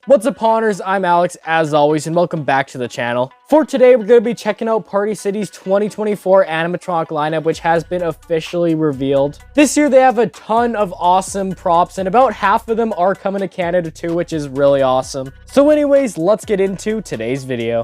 What's up, Pawners? I'm Alex, as always, and welcome back to the channel. For today, we're going to be checking out Party City's 2024 animatronic lineup, which has been officially revealed. This year, they have a ton of awesome props, and about half of them are coming to Canada too, which is really awesome. So anyways, let's get into today's video.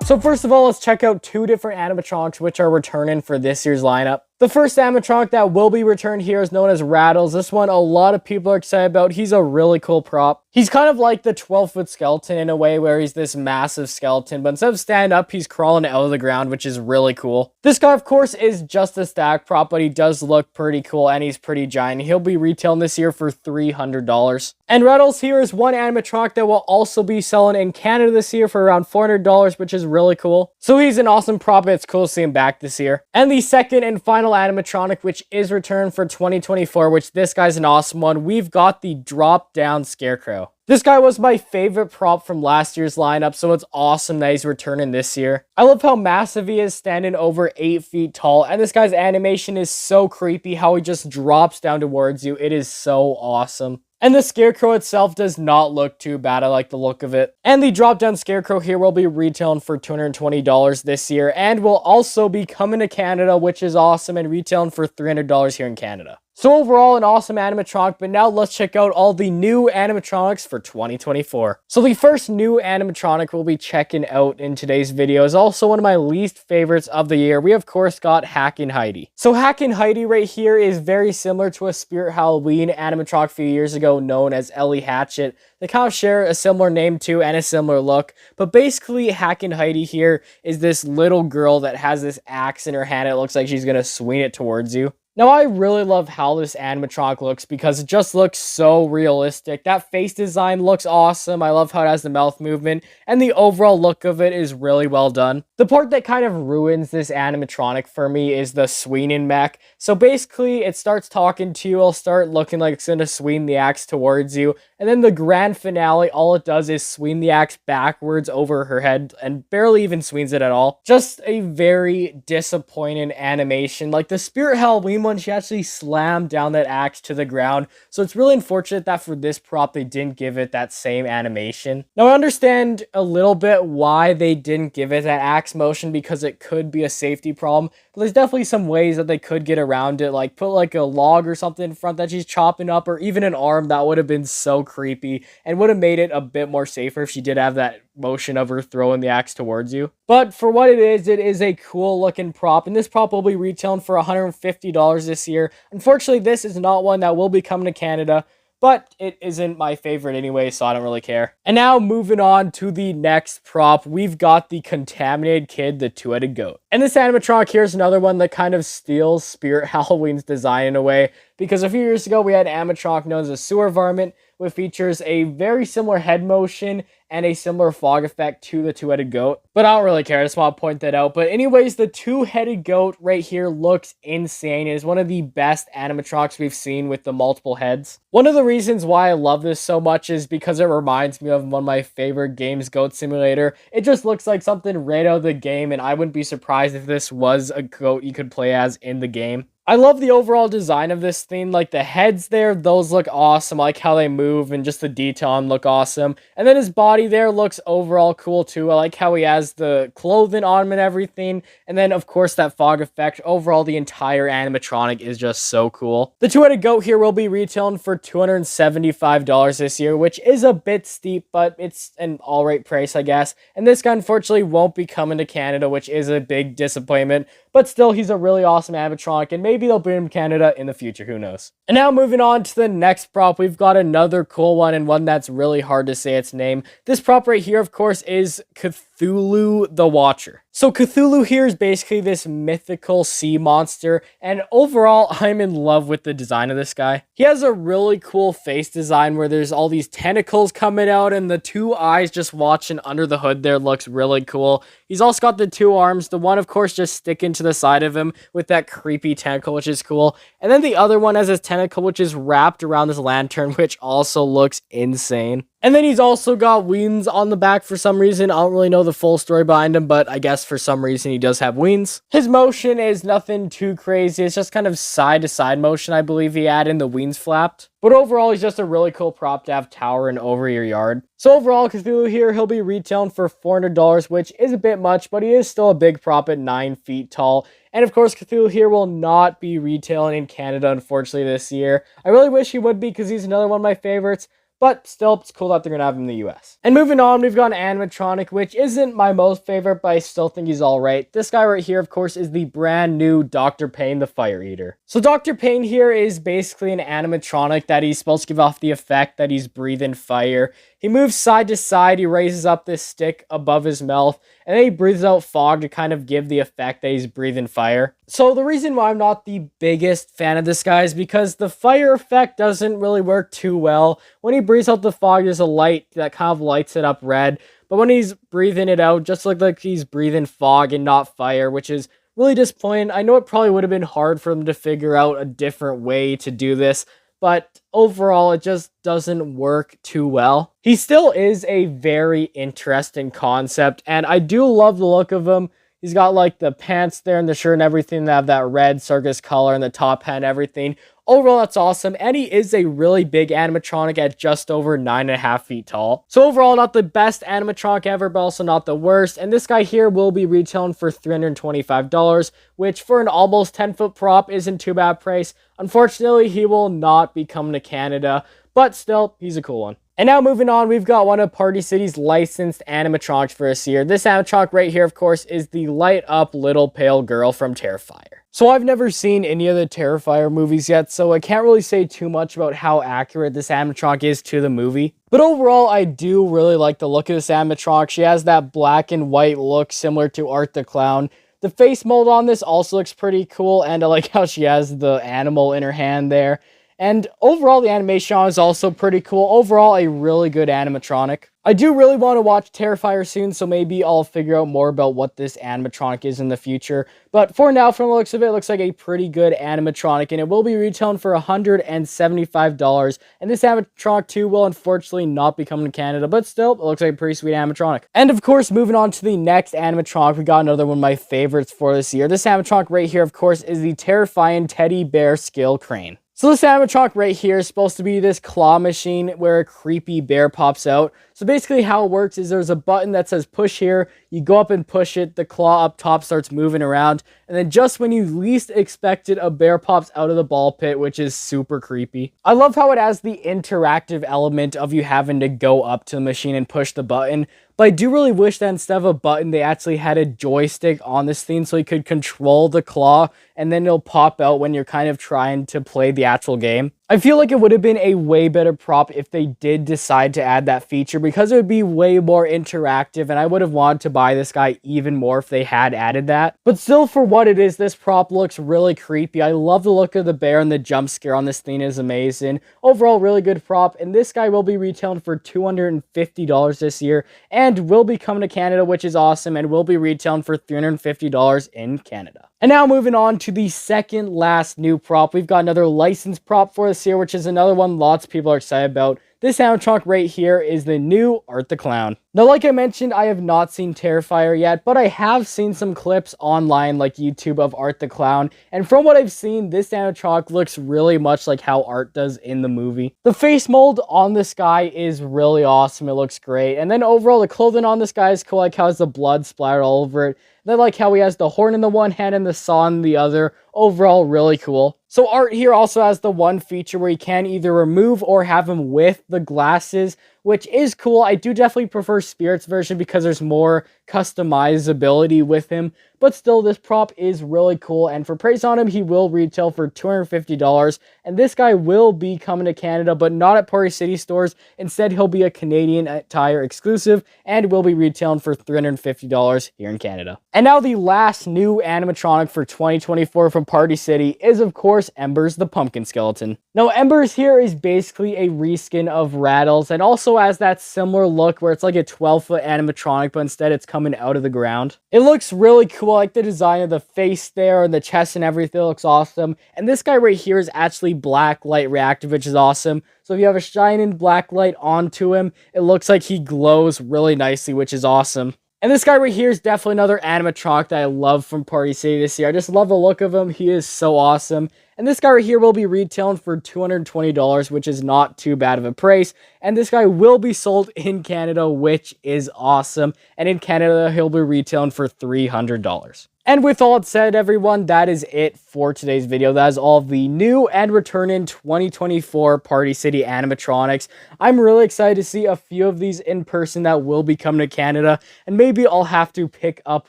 So first of all, let's check out two different animatronics which are returning for this year's lineup. The first animatronic that will be returned here is known as Rattles. This one, a lot of people are excited about. He's a really cool prop. He's kind of like the 12-foot skeleton in a way where he's this massive skeleton, but instead of standing up, he's crawling out of the ground, which is really cool. This guy, of course, is just a static prop, but he does look pretty cool and he's pretty giant. He'll be retailing this year for $300. And Rattles here is one animatronic that will also be selling in Canada this year for around $400, which is really cool. So he's an awesome prop. It's cool to see him back this year. And the second and final animatronic, which is returned for 2024, which this guy's an awesome one. We've got the drop down Scarecrow. This guy was my favorite prop from last year's lineup, so it's awesome that he's returning this year. I love how massive he is, standing over 8 feet tall, and this guy's animation is so creepy, how he just drops down towards you. It is so awesome. And the Scarecrow itself does not look too bad. I like the look of it. And the drop-down Scarecrow here will be retailing for $220 this year, and will also be coming to Canada, which is awesome, and retailing for $300 here in Canada. So overall, an awesome animatronic, but now let's check out all the new animatronics for 2024. So the first new animatronic we'll be checking out in today's video is also one of my least favorites of the year. We, of course, got Hackin' Heidi. So Hackin' Heidi right here is very similar to a Spirit Halloween animatronic a few years ago known as Ellie Hatchet. They kind of share a similar name too and a similar look, but basically Hackin' Heidi here is this little girl that has this axe in her hand. It looks like she's going to swing it towards you. Now, I really love how this animatronic looks because it just looks so realistic. That face design looks awesome. I love how it has the mouth movement, and the overall look of it is really well done. The part that kind of ruins this animatronic for me is the swinging mech. So basically, it starts talking to you, it'll start looking like it's going to swing the axe towards you, and then the grand finale, all it does is swing the axe backwards over her head and barely even swings it at all. Just a very disappointing animation. Like the Spirit Halloween one, she actually slammed down that axe to the ground. So it's really unfortunate that for this prop, they didn't give it that same animation. Now, I understand a little bit why they didn't give it that axe motion because it could be a safety problem. But there's definitely some ways that they could get around it, like put like a log or something in front that she's chopping up, or even an arm. That would have been so creepy and would have made it a bit more safer if she did have that motion of her throwing the axe towards you. But for what it is a cool looking prop, and this prop will be retailing for $150 this year. Unfortunately, this is not one that will be coming to Canada, but it isn't my favorite anyway, so I don't really care. And now moving on to the next prop, we've got the Contaminated Kid, the two-headed goat. And this animatronic here is another one that kind of steals Spirit Halloween's design in a way, because a few years ago we had an animatronic known as a sewer varmint, which features a very similar head motion and a similar fog effect to the two-headed goat. But I don't really care, I just want to point that out. But anyways, the two-headed goat right here looks insane. It is one of the best animatronics we've seen with the multiple heads. One of the reasons why I love this so much is because it reminds me of one of my favorite games, Goat Simulator. It just looks like something right out of the game, and I wouldn't be surprised if this was a goat you could play as in the game. I love the overall design of this thing. Like the heads there, those look awesome. I like how they move and just the detail on look awesome. And then his body there looks overall cool too. I like how he has the clothing on him and everything. And then of course that fog effect. Overall, the entire animatronic is just so cool. The two-headed goat here will be retailing for $275 this year, which is a bit steep, but it's an alright price, I guess. And this guy unfortunately won't be coming to Canada, which is a big disappointment. But still, he's a really awesome animatronic, and maybe they'll bring him to Canada in the future, who knows. And now moving on to the next prop, we've got another cool one, and one that's really hard to say its name. This prop right here, of course, is Cthulhu the Watcher. So Cthulhu here is basically this mythical sea monster, and overall, I'm in love with the design of this guy. He has a really cool face design where there's all these tentacles coming out, and the two eyes just watching under the hood there looks really cool. He's also got the two arms, the one, of course, just sticking to the side of him with that creepy tentacle, which is cool. And then the other one has this tentacle, which is wrapped around this lantern, which also looks insane. And then he's also got wings on the back for some reason. I don't really know the full story behind him, but I guess for some reason he does have wings. His motion is nothing too crazy. It's just kind of side-to-side motion, I believe he had in the wings flapped. But overall, he's just a really cool prop to have towering over your yard. So overall, Cthulhu here, he'll be retailing for $400, which is a bit much, but he is still a big prop at 9 feet tall. And of course, Cthulhu here will not be retailing in Canada, unfortunately, this year. I really wish he would be, because he's another one of my favorites. But still, it's cool that they're going to have him in the US. And moving on, we've got an animatronic, which isn't my most favorite, but I still think he's alright. This guy right here, of course, is the brand new Dr. Payne, the Fire Eater. So Dr. Payne here is basically an animatronic that he's supposed to give off the effect that he's breathing fire. He moves side to side, he raises up this stick above his mouth, and then he breathes out fog to kind of give the effect that he's breathing fire. So the reason why I'm not the biggest fan of this guy is because the fire effect doesn't really work too well. When he breathes out the fog, there's a light that kind of lights it up red, but when he's breathing it out, just looks like he's breathing fog and not fire, which is really disappointing. I know it probably would have been hard for him to figure out a different way to do this, but overall, it just doesn't work too well. He still is a very interesting concept, and I do love the look of him. He's got like the pants there and the shirt and everything that have that red circus color and the top hat and everything. Overall, that's awesome, and he is a really big animatronic at just over 9.5 feet tall. So overall, not the best animatronic ever, but also not the worst, and this guy here will be retailing for $325, which for an almost 10-foot prop isn't too bad price. Unfortunately, he will not be coming to Canada, but still, he's a cool one. And now moving on, we've got one of Party City's licensed animatronics for this year. This animatronic right here, of course, is the light up little pale girl from Terrifier. So I've never seen any of the Terrifier movies yet, so I can't really say too much about how accurate this animatronic is to the movie. But overall, I do really like the look of this animatronic. She has that black and white look similar to Art the Clown. The face mold on this also looks pretty cool, and I like how she has the animal in her hand there. And overall, the animation on is also pretty cool. Overall, a really good animatronic. I do really want to watch Terrifier soon, so maybe I'll figure out more about what this animatronic is in the future. But for now, from the looks of it, it looks like a pretty good animatronic, and it will be retailing for $175. And this animatronic, too, will unfortunately not be coming to Canada, but still, it looks like a pretty sweet animatronic. And of course, moving on to the next animatronic, we got another one of my favorites for this year. This animatronic right here, of course, is the terrifying teddy bear Scale Crane. So this animatronic right here is supposed to be this claw machine where a creepy bear pops out. So basically how it works is there's a button that says push here, you go up and push it, the claw up top starts moving around, and then just when you least expect it, a bear pops out of the ball pit, which is super creepy. I love how it has the interactive element of you having to go up to the machine and push the button, but I do really wish that instead of a button, they actually had a joystick on this thing so you could control the claw, and then it'll pop out when you're kind of trying to play the actual game. I feel like it would have been a way better prop if they did decide to add that feature, because it would be way more interactive, and I would have wanted to buy this guy even more if they had added that. But still, for what it is, this prop looks really creepy. I love the look of the bear, and the jump scare on this thing is amazing. Overall, really good prop, and this guy will be retailing for $250 this year, and will be coming to Canada, which is awesome, and will be retailing for $350 in Canada. And now moving on to the second last new prop, we've got another licensed prop for this year, which is another one lots of people are excited about. This animatronic right here is the new Art the Clown. Now, like I mentioned, I have not seen Terrifier yet, but I have seen some clips online like YouTube of Art the Clown, and from what I've seen, this animatronic looks really much like how Art does in the movie. The face mold on this guy is really awesome, it looks great, and then overall the clothing on this guy is cool, like how has the blood splattered all over it. And I like how he has the horn in the one hand and the saw in the other. Overall, really cool. So Art here also has the one feature where you can either remove or have him with the glasses, which is cool. I do definitely prefer Spirit's version because there's more customizability with him, but still, this prop is really cool, and for price on him, he will retail for $250, and this guy will be coming to Canada, but not at Party City stores. Instead, he'll be a Canadian Tire exclusive, and will be retailing for $350 here in Canada. And now the last new animatronic for 2024 from Party City is, of course, Embers the Pumpkin Skeleton. Now, Embers here is basically a reskin of Rattles, and also also has that similar look where it's like a 12-foot animatronic, but instead it's coming out of the ground. It looks really cool. I like the design of the face there and the chest and everything looks awesome. And this guy right here is actually black light reactive, which is awesome. So if you have a shining black light onto him, it looks like he glows really nicely, which is awesome. And this guy right here is definitely another animatronic that I love from Party City this year. I just love the look of him. He is so awesome. And this guy right here will be retailing for $220, which is not too bad of a price. And this guy will be sold in Canada, which is awesome. And in Canada, he'll be retailing for $300. And with all said, everyone, that is it for today's video. That is all of the new and returning 2024 Party City animatronics. I'm really excited to see a few of these in person that will be coming to Canada, and maybe I'll have to pick up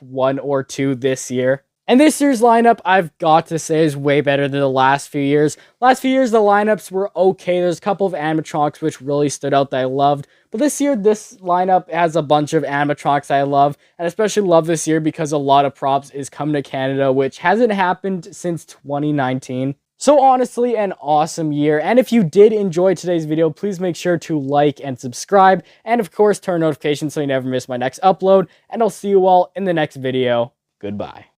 one or two this year. And this year's lineup, I've got to say, is way better than the last few years. Last few years, the lineups were okay. There's a couple of animatronics which really stood out that I loved. But this year, this lineup has a bunch of animatronics I love. And especially love this year because a lot of props is coming to Canada, which hasn't happened since 2019. So honestly, an awesome year. And if you did enjoy today's video, please make sure to like and subscribe. And of course, turn notifications so you never miss my next upload. And I'll see you all in the next video. Goodbye.